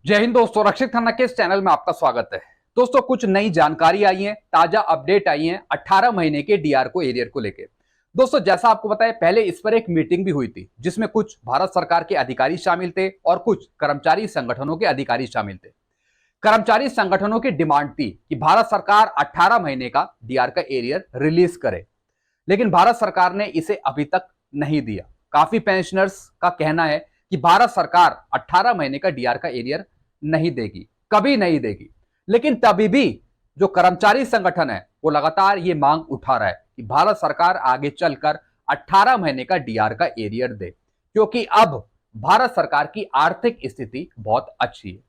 जय हिंद दोस्तों, रक्षित खन्ना के इस चैनल में आपका स्वागत है। दोस्तों, कुछ नई जानकारी आई है, ताजा अपडेट आई है 18 महीने के डीआर को एरियर को लेकर। दोस्तों, जैसा आपको पता है, पहले इस पर एक मीटिंग भी हुई थी जिसमें कुछ भारत सरकार के अधिकारी शामिल थे और कुछ कर्मचारी संगठनों के अधिकारी शामिल थे। कर्मचारी संगठनों की डिमांड थी कि भारत सरकार 18 महीने का डीआर का एरियर रिलीज करे, लेकिन भारत सरकार ने इसे अभी तक नहीं दिया। काफी पेंशनर्स का कहना है कि भारत सरकार 18 महीने का डीआर का एरियर नहीं देगी, कभी नहीं देगी। लेकिन तभी भी जो कर्मचारी संगठन है वो लगातार ये मांग उठा रहा है कि भारत सरकार आगे चलकर 18 महीने का डीआर का एरियर दे, क्योंकि अब भारत सरकार की आर्थिक स्थिति बहुत अच्छी है।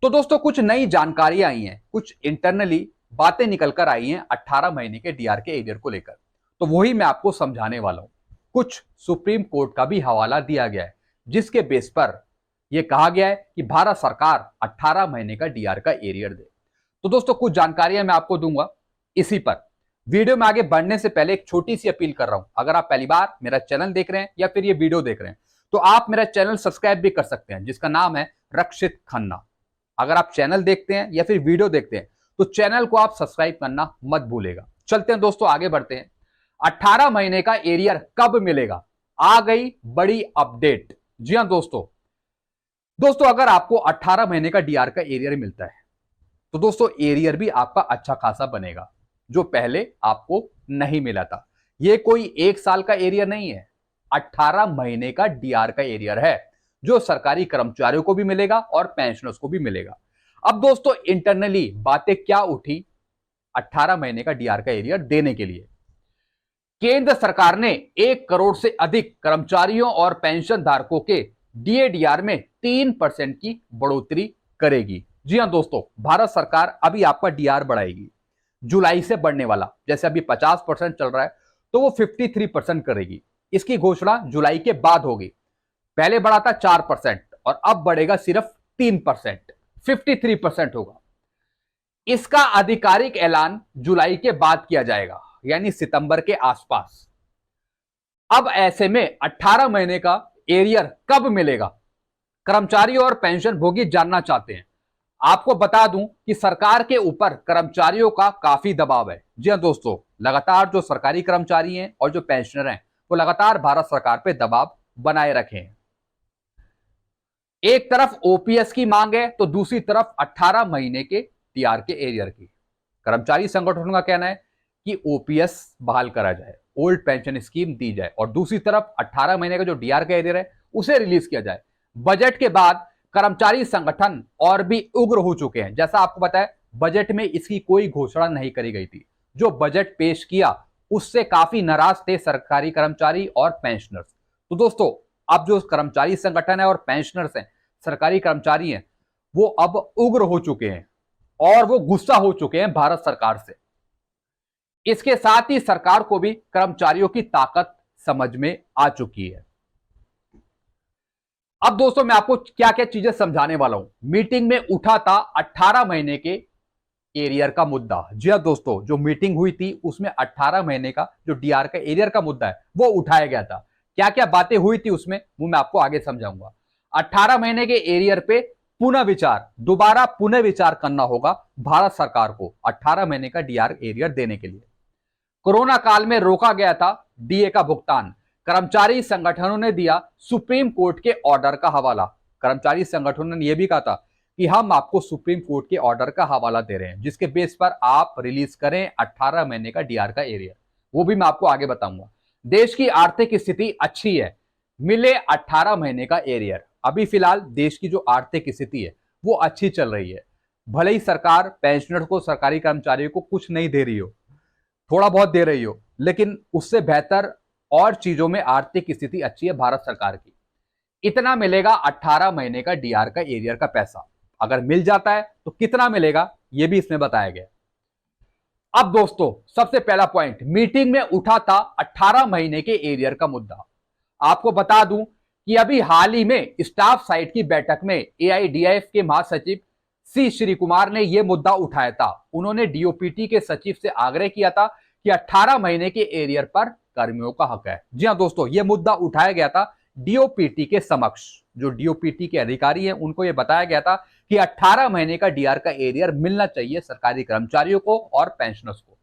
तो दोस्तों, कुछ नई जानकारी आई हैं, कुछ इंटरनली बातें निकल कर आई हैं 18 महीने के डीआर के एरियर को लेकर। तो वही मैं आपको समझाने वाला हूं। कुछ सुप्रीम कोर्ट का भी हवाला दिया गया है जिसके बेस पर यह कहा गया है कि भारत सरकार 18 महीने का डीआर का एरियर दे। तो दोस्तों, कुछ जानकारियां मैं आपको दूंगा इसी पर। वीडियो में आगे बढ़ने से पहले एक छोटी सी अपील कर रहा हूं। अगर आप पहली बार मेरा चैनल देख रहे हैं या फिर ये वीडियो देख रहे हैं तो आप मेरा चैनल सब्सक्राइब भी कर सकते हैं, जिसका नाम है रक्षित खन्ना। अगर आप चैनल देखते हैं या फिर वीडियो देखते हैं तो चैनल को आप सब्सक्राइब करना मत भूलेगा। चलते हैं दोस्तों, आगे बढ़ते हैं। 18 महीने का एरियर कब मिलेगा? आ गई बड़ी अपडेट। जी हां दोस्तों, अगर आपको 18 महीने का डीआर का एरियर मिलता है तो दोस्तों एरियर भी आपका अच्छा खासा बनेगा, जो पहले आपको नहीं मिला था। यह कोई एक साल का एरियर नहीं है, 18 महीने का डीआर का एरियर है, जो सरकारी कर्मचारियों को भी मिलेगा और पेंशनर्स को भी मिलेगा। अब दोस्तों, इंटरनली बातें क्या उठी 18 महीने का डीआर का एरियर देने के लिए? केंद्र सरकार ने 1 करोड़ से अधिक कर्मचारियों और पेंशन धारकों के डीएडीआर में 3% की बढ़ोतरी करेगी। जी हां दोस्तों, भारत सरकार अभी आपका डीआर बढ़ाएगी, जुलाई से बढ़ने वाला। जैसे अभी 50% चल रहा है तो वो 53% करेगी। इसकी घोषणा जुलाई के बाद होगी। पहले बढ़ा था 4% और अब बढ़ेगा सिर्फ 3%, 53% होगा। इसका आधिकारिक ऐलान जुलाई के बाद किया जाएगा, यानी सितंबर के आसपास। अब ऐसे में 18 महीने का एरियर कब मिलेगा? कर्मचारी और पेंशन भोगी जानना चाहते हैं। आपको बता दूं कि सरकार के ऊपर कर्मचारियों का काफी दबाव है। जी हां दोस्तों, लगातार जो सरकारी कर्मचारी हैं और जो पेंशनर हैं वो लगातार भारत सरकार पे दबाव बनाए रखे हैं। एक तरफ ओपीएस की मांग है तो दूसरी तरफ 18 महीने के डीआर के एरियर की। कर्मचारी संगठनों का कहना है कि ओपीएस बहाल करा जाए, ओल्ड पेंशन स्कीम दी जाए, और दूसरी तरफ 18 महीने का जो डीआर का एरियर है उसे रिलीज किया जाए। बजट के बाद कर्मचारी संगठन और भी उग्र हो चुके हैं। जैसा आपको पता है, बजट में इसकी कोई घोषणा नहीं करी गई थी। जो बजट पेश किया उससे काफी नाराज थे सरकारी कर्मचारी और पेंशनर्स। तो दोस्तों, अब जो कर्मचारी संगठन है और पेंशनर्स हैं, सरकारी कर्मचारी हैं, वो अब उग्र हो चुके हैं और वो गुस्सा हो चुके हैं भारत सरकार से। इसके साथ ही सरकार को भी कर्मचारियों की ताकत समझ में आ चुकी है। अब दोस्तों, मैं आपको क्या क्या चीजें समझाने वाला हूं। मीटिंग में उठा था 18 महीने के एरियर का मुद्दा। जी हां दोस्तों, जो मीटिंग हुई थी उसमें 18 महीने का जो डीआर का एरियर का मुद्दा है वो उठाया गया था। क्या क्या बातें हुई थी उसमें वो मैं आपको आगे समझाऊंगा। 18 महीने के एरियर पे दोबारा पुनः विचार करना होगा भारत सरकार को 18 महीने का डीआर एरियर देने के लिए। कोरोना काल में रोका गया था डीए का भुगतान। कर्मचारी संगठनों ने दिया सुप्रीम कोर्ट के ऑर्डर का हवाला। कर्मचारी संगठनों ने यह भी कहा था कि हम आपको सुप्रीम कोर्ट के ऑर्डर का हवाला दे रहे हैं, जिसके बेस पर आप रिलीज करें 18 महीने का डीआर का एरियर। वो भी मैं आपको आगे बताऊंगा। देश की आर्थिक स्थिति अच्छी है, मिले 18 महीने का एरियर। अभी फिलहाल देश की जो आर्थिक स्थिति है वो अच्छी चल रही है। भले ही सरकार पेंशनर को, सरकारी कर्मचारियों को कुछ नहीं दे रही हो, थोड़ा बहुत दे रही हो, लेकिन उससे बेहतर और चीजों में आर्थिक स्थिति अच्छी है भारत सरकार की। इतना मिलेगा 18 महीने का डीआर का एरियर का पैसा। अगर मिल जाता है तो कितना मिलेगा यह भी इसमें बताया गया। अब दोस्तों, सबसे पहला पॉइंट, मीटिंग में उठा था 18 महीने के एरियर का मुद्दा। आपको बता दूं कि अभी हाल ही में स्टाफ साइट की बैठक में एआईडीएफ के महासचिव सी श्री कुमार ने यह मुद्दा उठाया था। उन्होंने डीओपीटी के सचिव से आग्रह किया था कि 18 महीने के एरियर पर कर्मियों का हक है। जी हां दोस्तों, यह मुद्दा उठाया गया था डीओपीटी के समक्ष। जो डीओपीटी के अधिकारी हैं उनको यह बताया गया था कि 18 महीने का डीआर का एरियर मिलना चाहिए सरकारी कर्मचारियों को और पेंशनर्स को।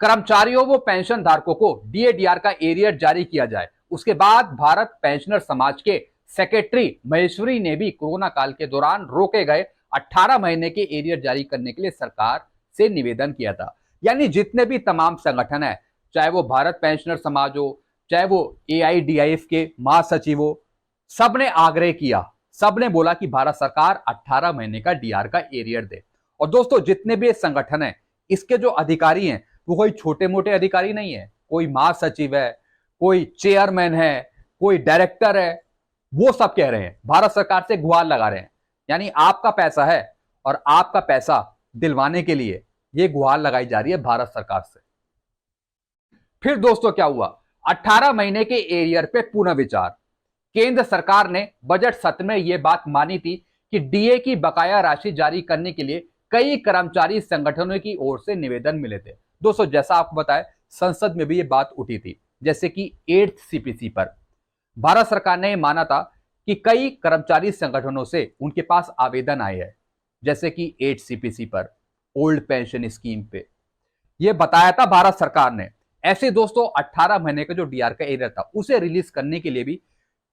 कर्मचारियों व पेंशन धारकों को डीए डीआर का एरियर जारी किया जाए। उसके बाद भारत पेंशनर समाज के सेक्रेटरी महेश्वरी ने भी कोरोना काल के दौरान रोके गए 18 महीने के एरियर जारी करने के लिए सरकार से निवेदन किया था। यानी जितने भी तमाम संगठन है, चाहे वो भारत पेंशनर समाज हो, चाहे वो एआईडीआईएफ के महासचिव हो, सबने आग्रह किया, सबने बोला कि भारत सरकार 18 महीने का डीआर का एरियर दे। और दोस्तों जितने भी संगठन है, इसके जो अधिकारी हैं वो कोई छोटे मोटे अधिकारी नहीं है, कोई महासचिव है, कोई चेयरमैन है, कोई डायरेक्टर है, वो सब कह रहे हैं, भारत सरकार से गुहार लगा रहे हैं। यानी आपका पैसा है और आपका पैसा दिलवाने के लिए ये गुहार लगाई जा रही है भारत सरकार से। फिर दोस्तों क्या हुआ, 18 महीने के एरियर पे पुनः विचार। केंद्र सरकार ने बजट सत्र में यह बात मानी थी कि डीए की बकाया राशि जारी करने के लिए कई कर्मचारी संगठनों की ओर से निवेदन मिले थे। दोस्तों जैसा आपको बताया, संसद में भी ये बात उठी थी, जैसे कि 8th सीपीसी पर भारत सरकार ने माना था कि कई कर्मचारी संगठनों से उनके पास आवेदन आए हैं, जैसे कि 8th सीपीसी पर, ओल्ड पेंशन स्कीम पे, यह बताया था भारत सरकार ने। ऐसे दोस्तों 18 महीने का जो डीआर का एरियर था उसे रिलीज करने के लिए भी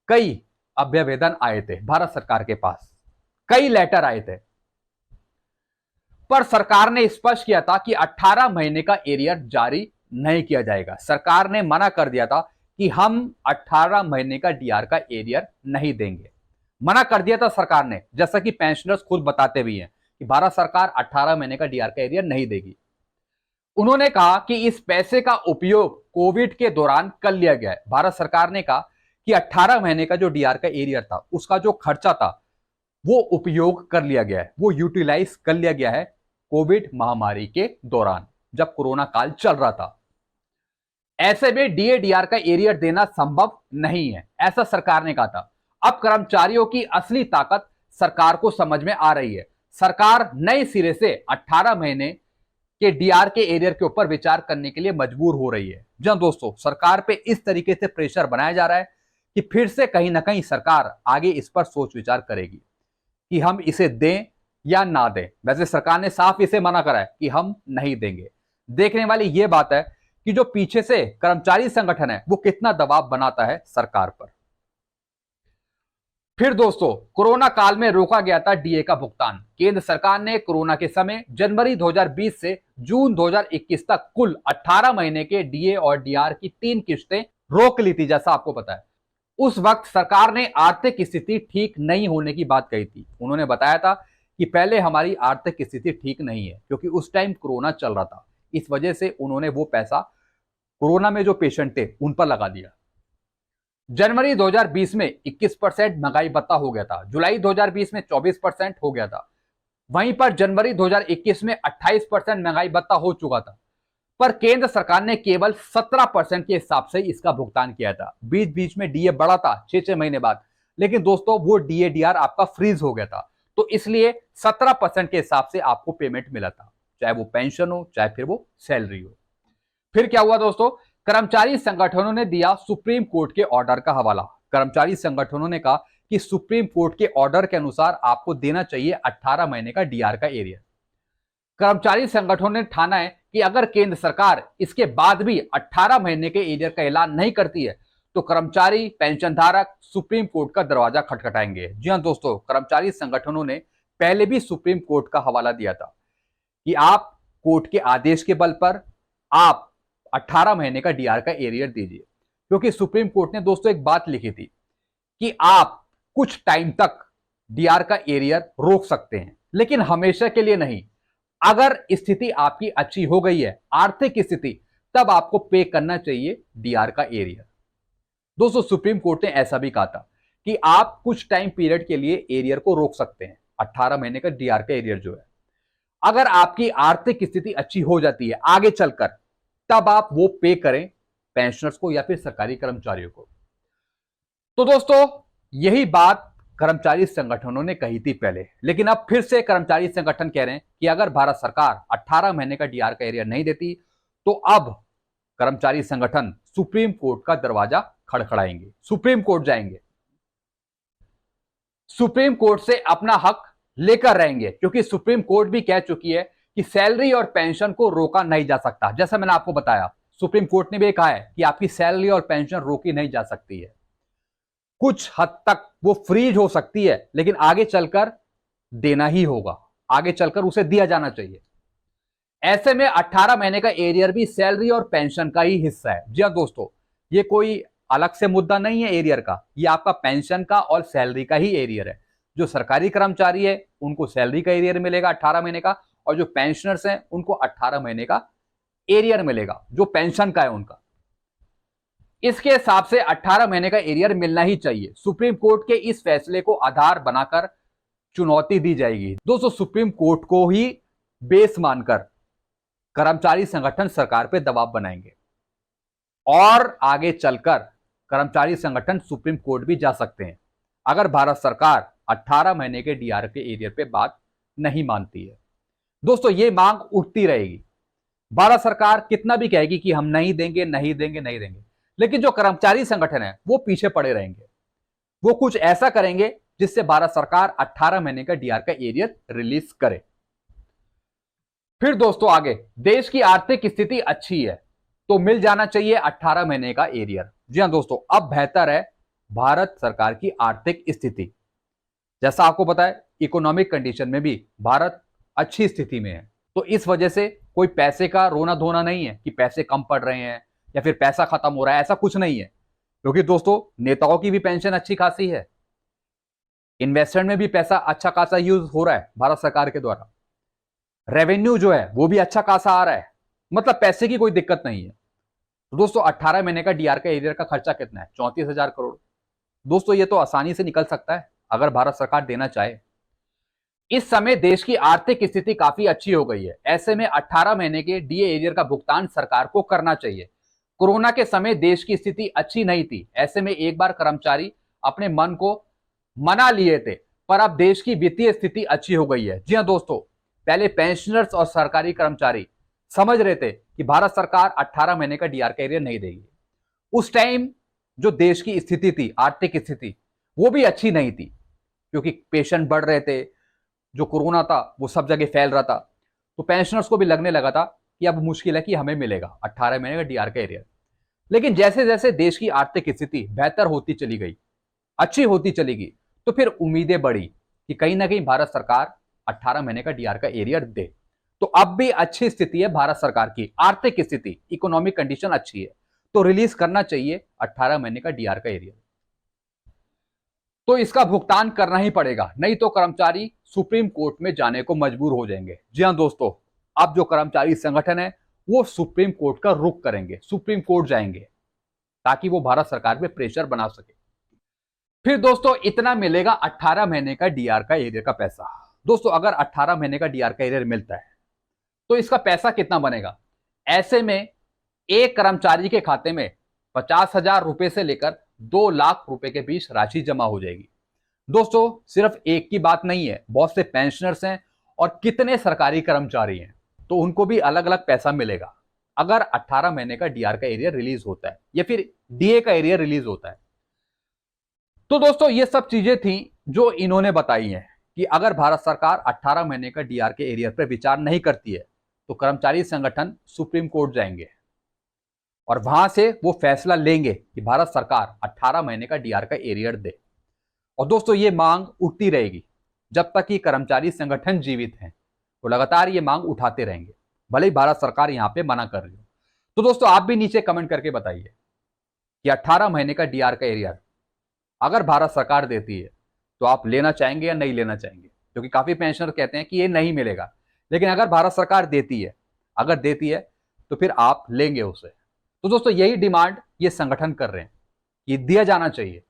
कई अभ्यवेदन आए थे भारत सरकार के पास, कई लेटर आए थे, पर सरकार ने स्पष्ट किया था कि 18 महीने का एरियर जारी नहीं किया जाएगा। सरकार ने मना कर दिया था कि हम 18 महीने का डीआर का एरियर नहीं देंगे, मना कर दिया था सरकार ने, जैसा कि पेंशनर्स खुद बताते भी हैं कि भारत सरकार 18 महीने का डीआर का एरियर नहीं देगी। उन्होंने कहा कि इस पैसे का उपयोग कोविड के दौरान कर लिया गया है। भारत सरकार ने कहा कि 18 महीने का जो डीआर का एरियर था उसका जो खर्चा था वो उपयोग कर लिया गया है, वो यूटिलाइज कर लिया गया है कोविड महामारी के दौरान, जब कोरोना काल चल रहा था। ऐसे में डीए डीआर का एरियर देना संभव नहीं है, ऐसा सरकार ने कहा था। अब कर्मचारियों की असली ताकत सरकार को समझ में आ रही है। सरकार नए सिरे से 18 महीने के डीआर के एरियर के ऊपर विचार करने के लिए मजबूर हो रही है। जहां दोस्तों सरकार पे इस तरीके से प्रेशर बनाया जा रहा है कि फिर से कहीं ना कहीं सरकार आगे इस पर सोच विचार करेगी कि हम इसे दें या ना दें। वैसे सरकार ने साफ इसे मना करा है कि हम नहीं देंगे। देखने वाली यह बात है कि जो पीछे से कर्मचारी संगठन है वो कितना दबाव बनाता है सरकार पर। फिर दोस्तों कोरोना काल में रोका गया था डीए का भुगतान। केंद्र सरकार ने कोरोना के समय जनवरी 2020 से जून 2021 तक कुल 18 महीने के डीए और डीआर की 3 किश्तें रोक ली थी, जैसा आपको पता है। उस वक्त सरकार ने आर्थिक स्थिति ठीक नहीं होने की बात कही थी। उन्होंने बताया था कि पहले हमारी आर्थिक स्थिति ठीक नहीं है, क्योंकि उस टाइम कोरोना चल रहा था, इस वजह से उन्होंने वो पैसा कोरोना में जो पेशेंट थे उन पर लगा दिया। जनवरी 2020 में 21% महंगाई भत्ता हो गया था, जुलाई 2020 में 24% हो गया था, वहीं पर जनवरी 2021 में 28% महंगाई भत्ता हो चुका था, पर केंद्र सरकार ने केवल 17% के हिसाब से इसका भुगतान किया था। बीच बीच में डीए बढ़ा था 6-6 महीने बाद, लेकिन दोस्तों वो डीए डीआर आपका फ्रीज हो गया था, तो इसलिए 17% के हिसाब से आपको पेमेंट मिला था, चाहे वो पेंशन हो चाहे फिर वो सैलरी हो। फिर क्या हुआ दोस्तों, कर्मचारी संगठनों ने दिया सुप्रीम कोर्ट के ऑर्डर का हवाला। कर्मचारी संगठनों ने कहा कि सुप्रीम कोर्ट के ऑर्डर के अनुसार आपको देना चाहिए 18 महीने का डीआर का एरियर। कर्मचारी संगठनों ने ठाना है कि अगर केंद्र सरकार इसके बाद भी 18 महीने के एरियर का ऐलान नहीं करती है तो कर्मचारी पेंशन धारक सुप्रीम कोर्ट का दरवाजा खटखटाएंगे। जी हां दोस्तों, कर्मचारी संगठनों ने पहले भी सुप्रीम कोर्ट का हवाला दिया था कि आप कोर्ट के आदेश के बल पर आप 18 महीने का डीआर का एरियर दीजिए, क्योंकि सुप्रीम कोर्ट ने दोस्तों एक बात लिखी थी कि आप कुछ टाइम तक डीआर का एरियर रोक सकते हैं, लेकिन हमेशा के लिए नहीं। अगर स्थिति आपकी अच्छी हो गई है, आर्थिक स्थिति, तब आपको पे करना चाहिए डीआर का एरियर। दोस्तों सुप्रीम कोर्ट ने ऐसा भी कहा था कि आप कुछ टाइम पीरियड के लिए एरियर को रोक सकते हैं, 18 महीने का डीआर का एरियर जो है। अगर आपकी आर्थिक स्थिति अच्छी हो जाती है आगे चलकर, तब आप वो पे करें पेंशनर्स को या फिर सरकारी कर्मचारियों को। तो दोस्तों यही बात कर्मचारी संगठनों ने कही थी पहले, लेकिन अब फिर से कर्मचारी संगठन कह रहे हैं कि अगर भारत सरकार 18 महीने का डीआर का एरियर नहीं देती तो अब कर्मचारी संगठन सुप्रीम कोर्ट का दरवाजा खड़खड़ाएंगे, सुप्रीम कोर्ट जाएंगे, सुप्रीम कोर्ट से अपना हक लेकर रहेंगे, क्योंकि सुप्रीम कोर्ट भी कह चुकी है कि सैलरी और पेंशन को रोका नहीं जा सकता। जैसा मैंने आपको बताया, सुप्रीम कोर्ट ने भी कहा है कि आपकी सैलरी और पेंशन रोकी नहीं जा सकती है। कुछ हद तक वो फ्रीज हो सकती है, लेकिन आगे चलकर देना ही होगा, आगे चलकर उसे दिया जाना चाहिए। ऐसे में 18 महीने का एरियर भी सैलरी और पेंशन का ही हिस्सा है। जी हाँ दोस्तों, ये कोई अलग से मुद्दा नहीं है एरियर का, ये आपका पेंशन का और सैलरी का ही एरियर है। जो सरकारी कर्मचारी है उनको सैलरी का एरियर मिलेगा 18 महीने का, और जो पेंशनर्स हैं उनको 18 महीने का एरियर मिलेगा जो पेंशन का है उनका। इसके हिसाब से 18 महीने का एरियर मिलना ही चाहिए। सुप्रीम कोर्ट के इस फैसले को आधार बनाकर चुनौती दी जाएगी। दोस्तों, सुप्रीम कोर्ट को ही बेस मानकर कर्मचारी संगठन सरकार पे दबाव बनाएंगे और आगे चलकर कर्मचारी संगठन सुप्रीम कोर्ट भी जा सकते हैं अगर भारत सरकार 18 महीने के डीआर के एरियर पे बात नहीं मानती है। दोस्तों, ये मांग उठती रहेगी। भारत सरकार कितना भी कहेगी कि हम नहीं देंगे नहीं देंगे नहीं देंगे, लेकिन जो कर्मचारी संगठन है वो पीछे पड़े रहेंगे। वो कुछ ऐसा करेंगे जिससे भारत सरकार 18 महीने का डीआर का एरियर रिलीज करे। फिर दोस्तों आगे, देश की आर्थिक स्थिति अच्छी है तो मिल जाना चाहिए 18 महीने का एरियर। जी हां दोस्तों, अब बेहतर है भारत सरकार की आर्थिक स्थिति। जैसा आपको पता है, इकोनॉमिक कंडीशन में भी भारत अच्छी स्थिति में है, तो इस वजह से कोई पैसे का रोना धोना नहीं है कि पैसे कम पड़ रहे हैं या फिर पैसा खत्म हो रहा है, ऐसा कुछ नहीं है। क्योंकि दोस्तों, नेताओं की भी पेंशन अच्छी खासी है, इन्वेस्टमेंट में भी पैसा अच्छा खासा यूज हो रहा है भारत सरकार के द्वारा, रेवेन्यू जो है वो भी अच्छा खासा आ रहा है, मतलब पैसे की कोई दिक्कत नहीं है। तो दोस्तों, 18 महीने का डीआर का एरियर का खर्चा कितना है? 34,000 करोड़। दोस्तों, ये तो आसानी से निकल सकता है अगर भारत सरकार देना चाहे। इस समय देश की आर्थिक स्थिति काफी अच्छी हो गई है, ऐसे में 18 महीने के डीए एरियर का भुगतान सरकार को करना चाहिए। कोरोना के समय देश की स्थिति अच्छी नहीं थी, ऐसे में एक बार कर्मचारी अपने मन को मना लिए थे, पर अब देश की वित्तीय स्थिति अच्छी हो गई है। जी हाँ दोस्तों, पहले पेंशनर्स और सरकारी कर्मचारी समझ रहे थे कि भारत सरकार 18 महीने का डीआर का एरियर नहीं देगी। उस टाइम जो देश की स्थिति थी, आर्थिक स्थिति, वो भी अच्छी नहीं थी, क्योंकि पेशेंट बढ़ रहे थे, जो कोरोना था वो सब जगह फैल रहा था, तो पेंशनर्स को भी लगने लगा था कि अब मुश्किल है कि हमें मिलेगा 18 महीने का डीआर का एरियर। लेकिन जैसे जैसे देश की आर्थिक स्थिति बेहतर होती चली गई, अच्छी होती चली गई, तो फिर उम्मीदें बढ़ी कि कहीं ना कहीं भारत सरकार 18 महीने का डीआर का एरियर दे। तो अब भी अच्छी स्थिति है भारत सरकार की, आर्थिक स्थिति, इकोनॉमिक कंडीशन अच्छी है, तो रिलीज करना चाहिए 18 महीने का डीआर का एरियर। तो इसका भुगतान करना ही पड़ेगा, नहीं तो कर्मचारी सुप्रीम कोर्ट में जाने को मजबूर हो जाएंगे। जी हां दोस्तों, अब जो कर्मचारी संगठन है वो सुप्रीम कोर्ट का रुख करेंगे, सुप्रीम कोर्ट जाएंगे, ताकि वो भारत सरकार पे प्रेशर बना सके। फिर दोस्तों, इतना मिलेगा 18 महीने का डीआर का एरियर का पैसा। दोस्तों, अगर 18 महीने का डीआर का एरियर मिलता है तो इसका पैसा कितना बनेगा? ऐसे में एक कर्मचारी के खाते में 50,000 रुपए से लेकर 2 लाख रुपए के बीच राशि जमा हो जाएगी। दोस्तों, सिर्फ एक की बात नहीं है, बहुत से पेंशनर्स हैं और कितने सरकारी कर्मचारी हैं, तो उनको भी अलग अलग पैसा मिलेगा अगर 18 महीने का डीआर का एरियर रिलीज होता है या फिर डीए का एरियर रिलीज होता है। तो दोस्तों, ये सब चीजें थी जो इन्होंने बताई हैं कि अगर भारत सरकार 18 महीने का डीआर के एरियर पर विचार नहीं करती है तो कर्मचारी संगठन सुप्रीम कोर्ट जाएंगे और वहां से वो फैसला लेंगे कि भारत सरकार 18 महीने का डीआर का एरियर दे। और दोस्तों, ये मांग उठती रहेगी जब तक कि कर्मचारी संगठन जीवित हैं, तो लगातार ये मांग उठाते रहेंगे, भले ही भारत सरकार यहां पे मना कर रही हो। तो दोस्तों, आप भी नीचे कमेंट करके बताइए कि 18 महीने का डीआर का एरियर अगर भारत सरकार देती है तो आप लेना चाहेंगे या नहीं लेना चाहेंगे? क्योंकि काफी पेंशनर कहते हैं कि ये नहीं मिलेगा, लेकिन अगर भारत सरकार देती है, अगर देती है तो फिर आप लेंगे उसे। तो दोस्तों, यही डिमांड ये संगठन कर रहे हैं कि दिया जाना चाहिए।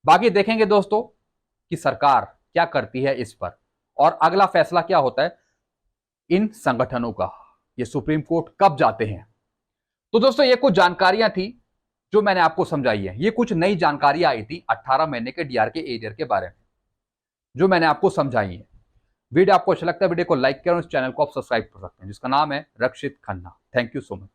बाकी देखेंगे दोस्तों कि सरकार क्या करती है इस पर, और अगला फैसला क्या होता है इन संगठनों का, ये सुप्रीम कोर्ट कब जाते हैं। तो दोस्तों, ये कुछ जानकारियां थी जो मैंने आपको समझाई है। ये कुछ नई जानकारियां आई थी 18 महीने के डीआर के एरियर के बारे में जो मैंने आपको समझाई है। वीडियो आपको अच्छा लगता है, वीडियो को लाइक करें, इस चैनल को आप सब्सक्राइब कर सकते हैं जिसका नाम है Rakshit Khanna. Thank you so much.